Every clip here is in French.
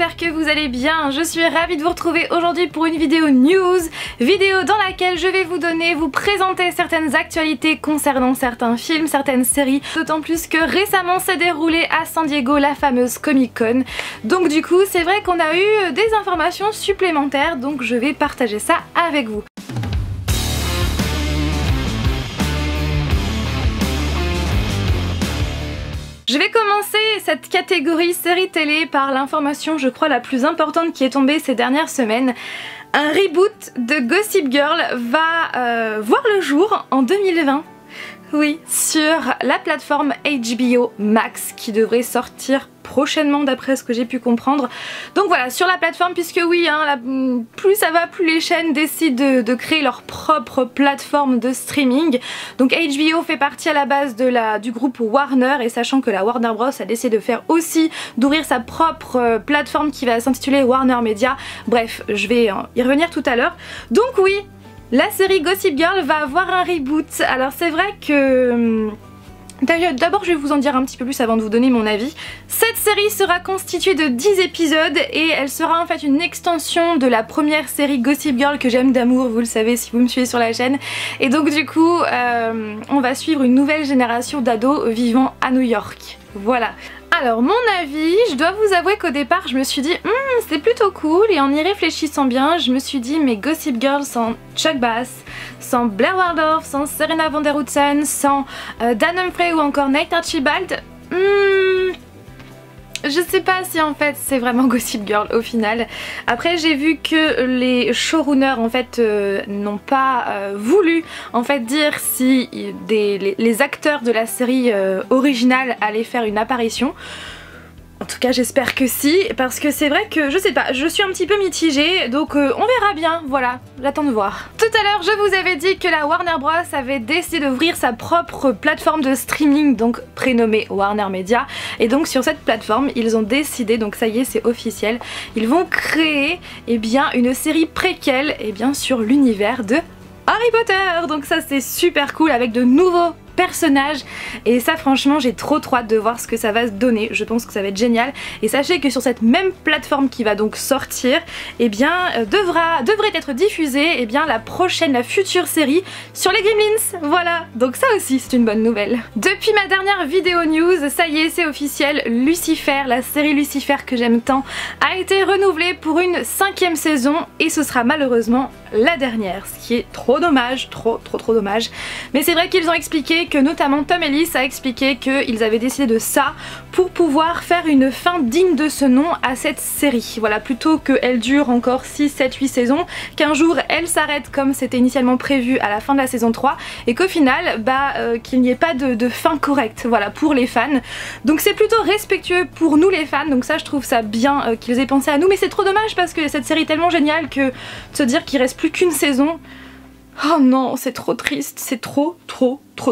j'espère que vous allez bien. Je suis ravie de vous retrouver aujourd'hui pour une vidéo news, vidéo dans laquelle je vais vous présenter certaines actualités concernant certains films, certaines séries, d'autant plus que récemment s'est déroulé à San Diego la fameuse Comic Con. Donc du coup c'est vrai qu'on a eu des informations supplémentaires, donc je vais partager ça avec vous. Je vais commencer cette catégorie série télé par l'information je crois la plus importante qui est tombée ces dernières semaines. Un reboot de Gossip Girl va voir le jour en 2020. Oui, sur la plateforme HBO Max qui devrait sortir prochainement d'après ce que j'ai pu comprendre. Donc voilà, sur la plateforme, puisque oui, hein, plus ça va, plus les chaînes décident de créer leur propre plateforme de streaming. Donc HBO fait partie à la base du groupe Warner, et sachant que la Warner Bros a décidé de faire aussi, d'ouvrir sa propre plateforme qui va s'intituler Warner Media. Bref, je vais y revenir tout à l'heure. Donc oui, la série Gossip Girl va avoir un reboot. Alors c'est vrai que... D'abord je vais vous en dire un petit peu plus avant de vous donner mon avis. Cette série sera constituée de 10 épisodes et elle sera en fait une extension de la première série Gossip Girl que j'aime d'amour, vous le savez si vous me suivez sur la chaîne. Et donc du coup on va suivre une nouvelle génération d'ados vivant à New York. Voilà. Alors mon avis, je dois vous avouer qu'au départ je me suis dit c'est plutôt cool, et en y réfléchissant bien je me suis dit mais Gossip Girl sans Chuck Bass, sans Blair Waldorf, sans Serena Van Der Woodsen, sans Dan Humphrey ou encore Nate Archibald, je sais pas si en fait c'est vraiment Gossip Girl au final. Après j'ai vu que les showrunners en fait n'ont pas voulu en fait dire si les acteurs de la série originale allaient faire une apparition. En tout cas j'espère que si, parce que c'est vrai que je sais pas, je suis un petit peu mitigée, donc on verra bien, voilà, j'attends de voir. Tout à l'heure je vous avais dit que la Warner Bros avait décidé d'ouvrir sa propre plateforme de streaming, donc prénommée Warner Media, et donc sur cette plateforme ils ont décidé, donc ça y est c'est officiel, ils vont créer bien une série préquelle sur l'univers de Harry Potter. Donc ça c'est super cool avec de nouveaux personnages, et ça franchement j'ai trop hâte de voir ce que ça va se donner. Je pense que ça va être génial, et sachez que sur cette même plateforme qui va donc sortir devrait être diffusée la future série sur les Gremlins. Voilà, donc ça aussi c'est une bonne nouvelle. Depuis ma dernière vidéo news, ça y est c'est officiel, Lucifer, la série Lucifer que j'aime tant, a été renouvelée pour une 5e saison, et ce sera malheureusement la dernière, ce qui est trop dommage, trop dommage. Mais c'est vrai qu'ils ont expliqué que notamment Tom Ellis a expliqué qu'ils avaient décidé de ça pour pouvoir faire une fin digne de ce nom à cette série. Voilà, plutôt qu'elle dure encore 6, 7, 8 saisons, qu'un jour elle s'arrête comme c'était initialement prévu à la fin de la saison 3, et qu'au final qu'il n'y ait pas de fin correcte, voilà, pour les fans. Donc c'est plutôt respectueux pour nous les fans, donc ça je trouve ça bien qu'ils aient pensé à nous, mais c'est trop dommage parce que cette série est tellement géniale que de se dire qu'il reste plus qu'une saison, oh non, c'est trop triste, c'est trop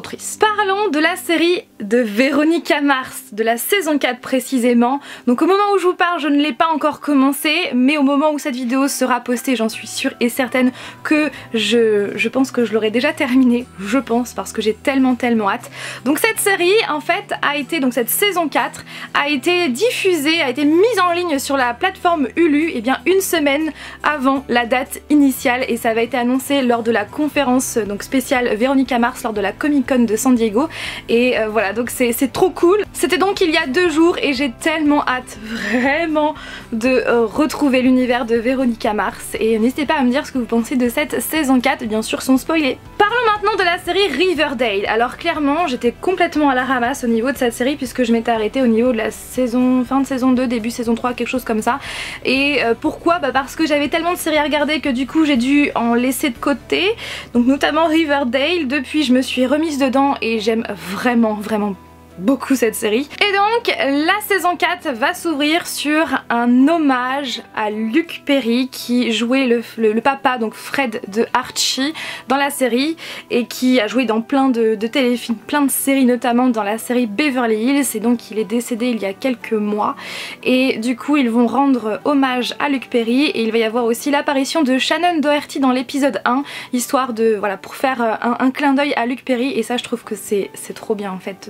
triste. Parlons de la série de Veronica Mars, de la saison 4 précisément. Donc au moment où je vous parle, je ne l'ai pas encore commencé, mais au moment où cette vidéo sera postée, j'en suis sûre et certaine que je pense que je l'aurai déjà terminée, je pense, parce que j'ai tellement hâte. Donc cette série en fait a été, donc cette saison 4 a été diffusée, a été mise en ligne sur la plateforme Hulu une semaine avant la date initiale, et ça avait été annoncé lors de la conférence donc spéciale Veronica Mars lors de la Comic Con de San Diego, et voilà, donc c'est trop cool. C'était donc il y a 2 jours et j'ai tellement hâte vraiment de retrouver l'univers de Veronica Mars, et n'hésitez pas à me dire ce que vous pensez de cette saison 4, bien sûr sans spoiler. Parlons maintenant de la série Riverdale. Alors clairement j'étais complètement à la ramasse au niveau de cette série, puisque je m'étais arrêtée au niveau de la fin de saison 2, début saison 3, quelque chose comme ça. Et pourquoi ? Parce que j'avais tellement de séries à regarder que du coup j'ai dû en laisser de côté, donc notamment Riverdale. Depuis je me suis remise dedans et j'aime vraiment beaucoup cette série. Et donc la saison 4 va s'ouvrir sur un hommage à Luke Perry, qui jouait le papa, donc Fred, de Archie dans la série, et qui a joué dans plein de téléfilms, plein de séries, notamment dans la série Beverly Hills, et donc il est décédé il y a quelques mois, et du coup ils vont rendre hommage à Luke Perry, et il va y avoir aussi l'apparition de Shannon Doherty dans l'épisode 1, histoire de, voilà, pour faire un clin d'œil à Luke Perry, et ça je trouve que c'est trop bien en fait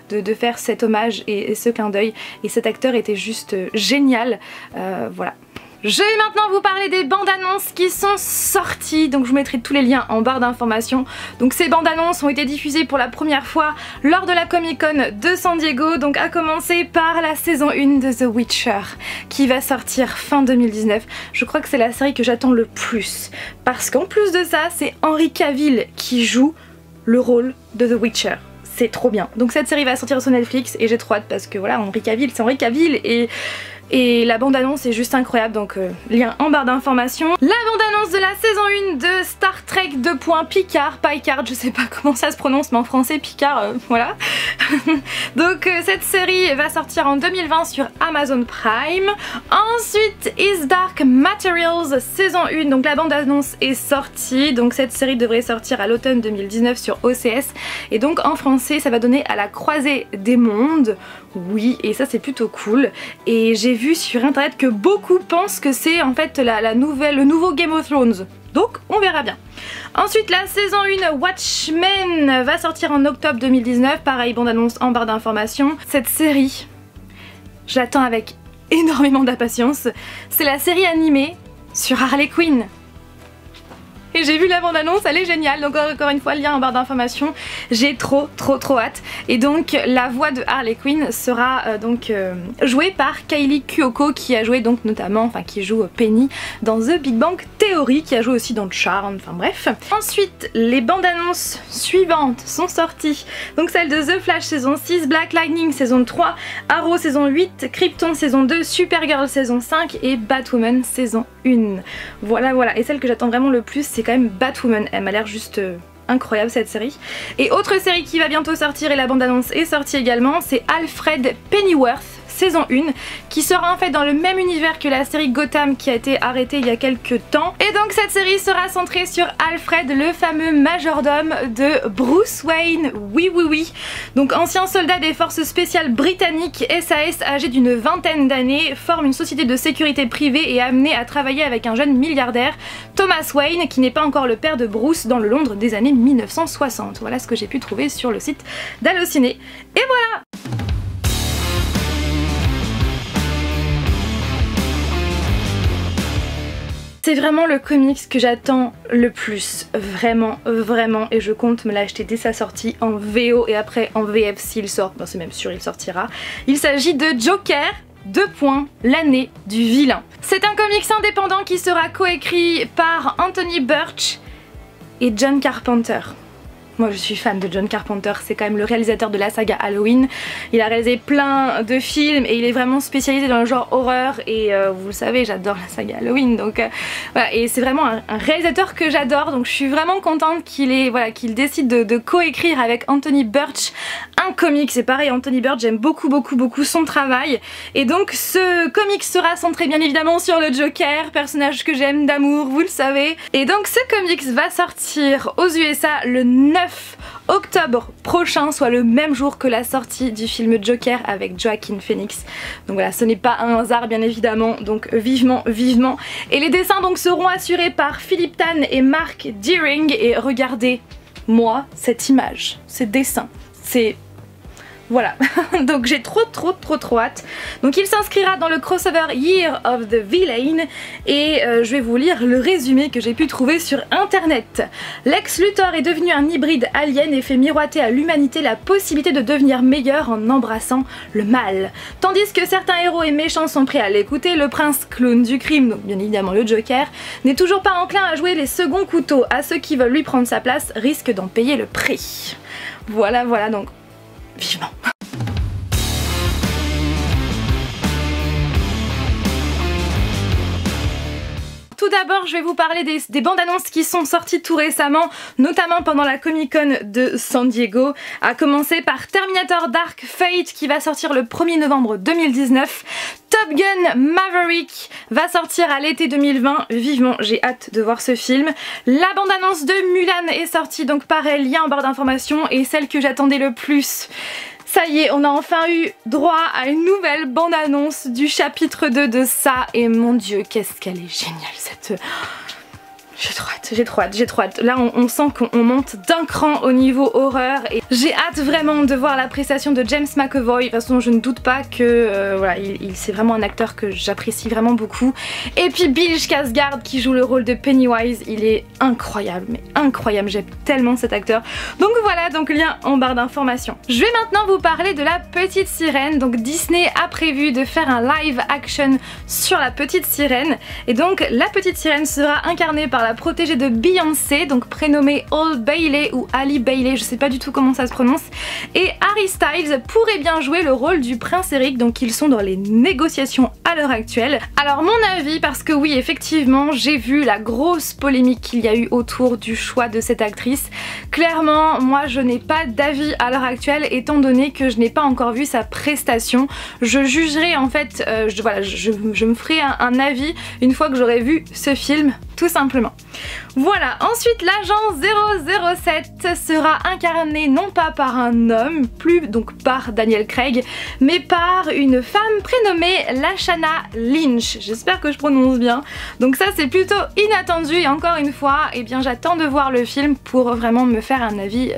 de faire cet hommage et ce clin d'œil, et cet acteur était juste génial, voilà. Je vais maintenant vous parler des bandes annonces qui sont sorties, donc je vous mettrai tous les liens en barre d'informations. Donc ces bandes annonces ont été diffusées pour la première fois lors de la Comic Con de San Diego, donc à commencer par la saison 1 de The Witcher qui va sortir fin 2019. Je crois que c'est la série que j'attends le plus, parce qu'en plus de ça c'est Henry Cavill qui joue le rôle de The Witcher. C'est trop bien. Donc cette série va sortir sur Netflix et j'ai trop hâte parce que voilà, Henry Cavill c'est Henry Cavill et la bande-annonce est juste incroyable, donc lien en barre d'informations. La bande-annonce de la saison 1 de Star Trek Picard, je sais pas comment ça se prononce mais en français Picard, voilà. Donc cette série va sortir en 2020 sur Amazon Prime. Ensuite Is Dark Materials saison 1, donc la bande-annonce est sortie, donc cette série devrait sortir à l'automne 2019 sur OCS et donc en français ça va donner À la croisée des mondes. Oui, et ça c'est plutôt cool, et j'ai vu sur internet que beaucoup pensent que c'est en fait le nouveau Game of Thrones, donc on verra bien. Ensuite la saison 1 Watchmen va sortir en octobre 2019, pareil bande annonce en barre d'informations. Cette série, je l'attends avec énormément d'impatience, c'est la série animée sur Harley Quinn. Et j'ai vu la bande-annonce, elle est géniale, donc encore une fois lien en barre d'informations, j'ai trop hâte. Et donc la voix de Harley Quinn sera jouée par Kylie Cuoco qui a joué donc notamment, enfin qui joue Penny dans The Big Bang Theory, qui a joué aussi dans Charmed, enfin bref. Ensuite les bandes-annonces suivantes sont sorties, donc celle de The Flash saison 6, Black Lightning saison 3, Arrow saison 8, Krypton saison 2, Supergirl saison 5 et Batwoman saison 1. Voilà, et celle que j'attends vraiment le plus c'est quand même Batwoman, elle m'a l'air juste incroyable cette série. Et autre série qui va bientôt sortir et la bande-annonce est sortie également, c'est Alfred Pennyworth saison 1 qui sera en fait dans le même univers que la série Gotham qui a été arrêtée il y a quelques temps. Et donc cette série sera centrée sur Alfred, le fameux majordome de Bruce Wayne, oui. Donc ancien soldat des forces spéciales britanniques, SAS, âgé d'une vingtaine d'années, forme une société de sécurité privée et est amené à travailler avec un jeune milliardaire, Thomas Wayne, qui n'est pas encore le père de Bruce, dans le Londres des années 1960. Voilà ce que j'ai pu trouver sur le site d'Allociné. Et voilà! C'est vraiment le comics que j'attends le plus, vraiment, et je compte me l'acheter dès sa sortie en VO et après en VF s'il sort, bon c'est même sûr il sortira. Il s'agit de Joker, l'année du vilain. C'est un comics indépendant qui sera coécrit par Anthony Burch et John Carpenter. Moi je suis fan de John Carpenter, c'est quand même le réalisateur de la saga Halloween. Il a réalisé plein de films et il est vraiment spécialisé dans le genre horreur et vous le savez j'adore la saga Halloween, donc voilà, et c'est vraiment un réalisateur que j'adore, donc je suis vraiment contente qu'il décide de coécrire avec Anthony Burch un comics. C'est pareil, Anthony Burch, j'aime beaucoup son travail, et donc ce comics sera centré bien évidemment sur le Joker, personnage que j'aime d'amour, vous le savez. Et donc ce comics va sortir aux USA le 9 octobre prochain, soit le même jour que la sortie du film Joker avec Joaquin Phoenix. Donc voilà, ce n'est pas un hasard bien évidemment, donc vivement. Et les dessins donc seront assurés par Philippe Tan et Mark Deering, et regardez-moi cette image, ces dessins, c'est... Voilà, donc j'ai trop hâte. Donc il s'inscrira dans le crossover Year of the Villain et je vais vous lire le résumé que j'ai pu trouver sur internet. Lex Luthor est devenu un hybride alien et fait miroiter à l'humanité la possibilité de devenir meilleur en embrassant le mal. Tandis que certains héros et méchants sont prêts à l'écouter, le prince clown du crime, donc bien évidemment le Joker, n'est toujours pas enclin à jouer les seconds couteaux. À ceux qui veulent lui prendre sa place risquent d'en payer le prix. Voilà, donc vivement. Tout d'abord, je vais vous parler des bandes annonces qui sont sorties tout récemment, notamment pendant la Comic Con de San Diego, à commencer par Terminator Dark Fate qui va sortir le 1er novembre 2019. Top Gun Maverick va sortir à l'été 2020, vivement, j'ai hâte de voir ce film. La bande-annonce de Mulan est sortie, donc pareil, lien en barre d'informations, et celle que j'attendais le plus. Ça y est, on a enfin eu droit à une nouvelle bande-annonce du chapitre 2 de ça, et mon dieu, qu'est-ce qu'elle est géniale cette... J'ai trop hâte. j'ai trop hâte. Là on sent qu'on monte d'un cran au niveau horreur et j'ai hâte vraiment de voir la prestation de James McAvoy. De toute façon je ne doute pas que voilà, c'est vraiment un acteur que j'apprécie vraiment beaucoup. Et puis Bill Skarsgård qui joue le rôle de Pennywise, il est incroyable, mais incroyable, j'aime tellement cet acteur. Donc voilà, donc lien en barre d'informations. Je vais maintenant vous parler de la Petite Sirène. Donc Disney a prévu de faire un live action sur la Petite Sirène et donc la Petite Sirène sera incarnée par la protégée de Beyoncé, donc prénommée Old Bailey ou Ali Bailey, je sais pas du tout comment ça se prononce, et Harry Styles pourrait bien jouer le rôle du prince Eric, donc ils sont dans les négociations à l'heure actuelle. Alors mon avis, parce que oui effectivement j'ai vu la grosse polémique qu'il y a eu autour du choix de cette actrice, clairement moi je n'ai pas d'avis à l'heure actuelle étant donné que je n'ai pas encore vu sa prestation. Je jugerai en fait, je me ferai un avis une fois que j'aurai vu ce film tout simplement. Voilà, ensuite l'agent 007 sera incarné non pas par un homme, plus donc par Daniel Craig, mais par une femme prénommée Lashana Lynch. J'espère que je prononce bien. Donc ça c'est plutôt inattendu et encore une fois, eh bien j'attends de voir le film pour vraiment me faire un avis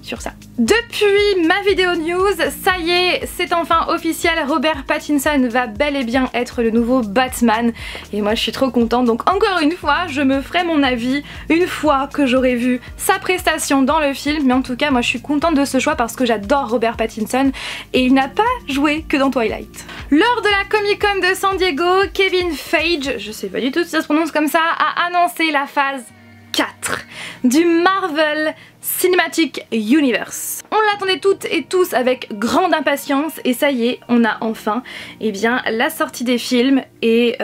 sur ça. Depuis ma vidéo news, ça y est, c'est enfin officiel, Robert Pattinson va bel et bien être le nouveau Batman et moi je suis trop contente. Donc encore une fois, je me ferai mon avis une fois que j'aurai vu sa prestation dans le film, mais en tout cas moi je suis contente de ce choix parce que j'adore Robert Pattinson et il n'a pas joué que dans Twilight. Lors de la Comic Con de San Diego, Kevin Feige, je sais pas du tout si ça se prononce comme ça, a annoncé la phase 4 du Marvel Cinematic Universe. On l'attendait toutes et tous avec grande impatience et ça y est, on a enfin la sortie des films et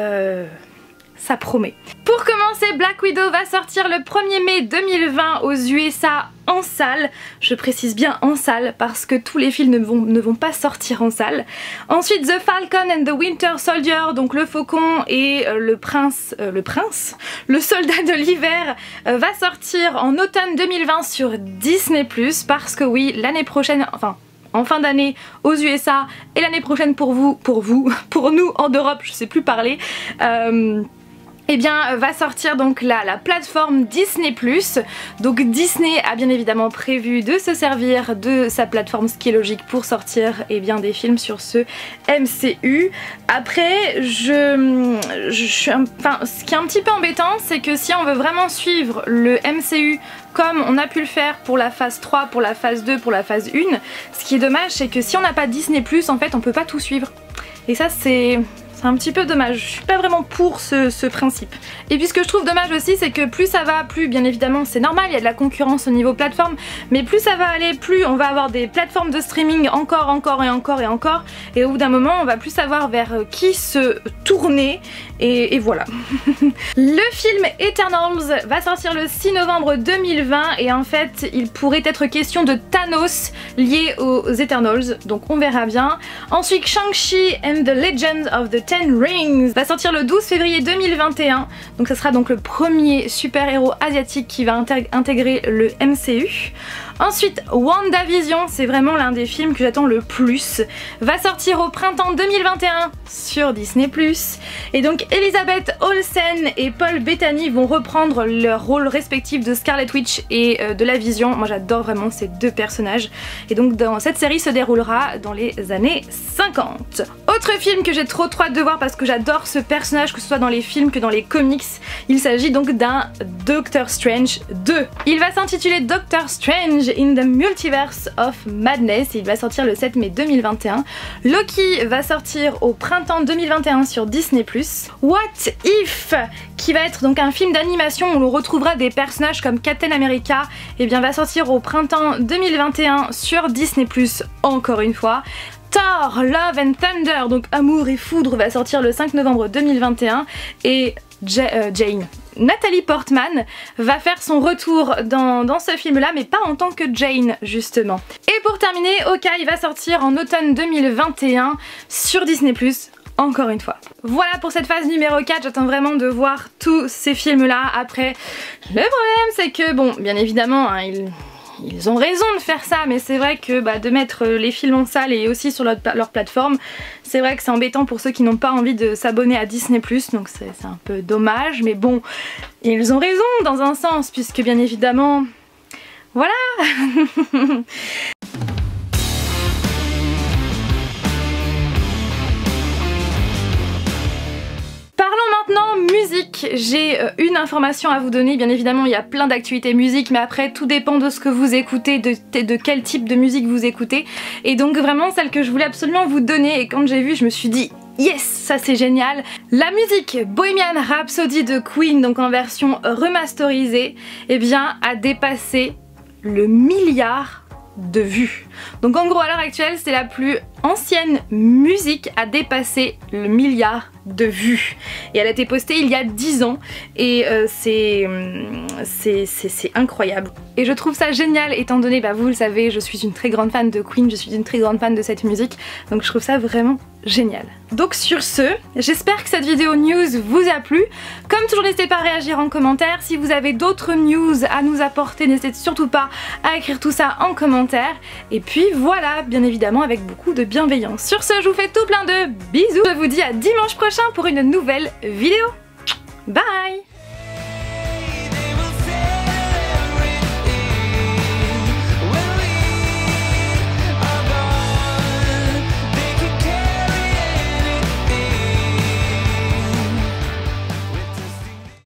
ça promet. Pour commencer, Black Widow va sortir le 1er mai 2020 aux USA en salle. Je précise bien en salle parce que tous les films ne vont pas sortir en salle. Ensuite, The Falcon and the Winter Soldier, donc le faucon et le soldat de l'hiver va sortir en automne 2020 sur Disney+, parce que oui, l'année prochaine, enfin en fin d'année aux USA et l'année prochaine pour nous en Europe, je sais plus parler, va sortir donc la plateforme Disney+. Donc Disney a bien évidemment prévu de se servir de sa plateforme, ce qui est logique, pour sortir des films sur ce MCU. Après, ce qui est un petit peu embêtant, c'est que si on veut vraiment suivre le MCU comme on a pu le faire pour la phase 3, pour la phase 2, pour la phase 1, ce qui est dommage, c'est que si on n'a pas Disney+, en fait on peut pas tout suivre. Et ça c'est un petit peu dommage, je suis pas vraiment pour ce principe. Et puis ce que je trouve dommage aussi, c'est que plus ça va, plus bien évidemment c'est normal, il y a de la concurrence au niveau plateforme, mais plus ça va aller, plus on va avoir des plateformes de streaming encore et au bout d'un moment on va plus savoir vers qui se tourner et voilà. Le film Eternals va sortir le 6 novembre 2020 et en fait il pourrait être question de Thanos lié aux Eternals, donc on verra bien. Ensuite Shang-Chi and the Legend of the Ten Rings va sortir le 12 février 2021, donc ça sera donc le premier super-héros asiatique qui va intégrer le MCU. Ensuite WandaVision, c'est vraiment l'un des films que j'attends le plus, va sortir au printemps 2021 sur Disney+. Et donc Elizabeth Olsen et Paul Bettany vont reprendre leur rôle respectif de Scarlet Witch et de la Vision. Moi j'adore vraiment ces deux personnages et donc cette série se déroulera dans les années 50. Autre film que j'ai trop hâte de voir parce que j'adore ce personnage, que ce soit dans les films que dans les comics, il s'agit donc d'un Doctor Strange 2. Il va s'intituler Doctor Strange in the Multiverse of Madness et il va sortir le 7 mai 2021. Loki va sortir au printemps 2021 sur Disney+. What If, qui va être donc un film d'animation où l'on retrouvera des personnages comme Captain America, va sortir au printemps 2021 sur Disney+, encore une fois. Thor, Love and Thunder, donc Amour et Foudre, va sortir le 5 novembre 2021 et Jane, Nathalie Portman, va faire son retour dans ce film là, mais pas en tant que Jane justement. Et pour terminer, Hawkeye va sortir en automne 2021 sur Disney+, encore une fois. Voilà pour cette phase numéro 4, j'attends vraiment de voir tous ces films là. Après, le problème c'est que bon, bien évidemment, ils ont raison de faire ça, mais c'est vrai que de mettre les films en salle et aussi sur leur plateforme, c'est vrai que c'est embêtant pour ceux qui n'ont pas envie de s'abonner à Disney+, donc c'est un peu dommage, mais bon, ils ont raison dans un sens, puisque bien évidemment, voilà. Maintenant, musique, j'ai une information à vous donner. Bien évidemment, il y a plein d'actualités musique, mais après, tout dépend de ce que vous écoutez, de quel type de musique vous écoutez. Et donc vraiment, celle que je voulais absolument vous donner, et quand j'ai vu, je me suis dit yes, ça c'est génial. La musique Bohemian Rhapsody de Queen, donc en version remasterisée, eh bien, a dépassé le milliard de vues. Donc en gros, à l'heure actuelle, c'est la plus ancienne musique à dépasser le milliard de vues. Et elle a été postée il y a 10 ans et c'est incroyable. Et je trouve ça génial étant donné, vous le savez, je suis une très grande fan de Queen, je suis une très grande fan de cette musique, donc je trouve ça vraiment génial. Donc sur ce, j'espère que cette vidéo news vous a plu. Comme toujours, n'hésitez pas à réagir en commentaire. Si vous avez d'autres news à nous apporter, n'hésitez surtout pas à écrire tout ça en commentaire. Et puis voilà, bien évidemment avec beaucoup de bienveillance. Sur ce, je vous fais tout plein de bisous. Je vous dis à dimanche prochain pour une nouvelle vidéo. Bye!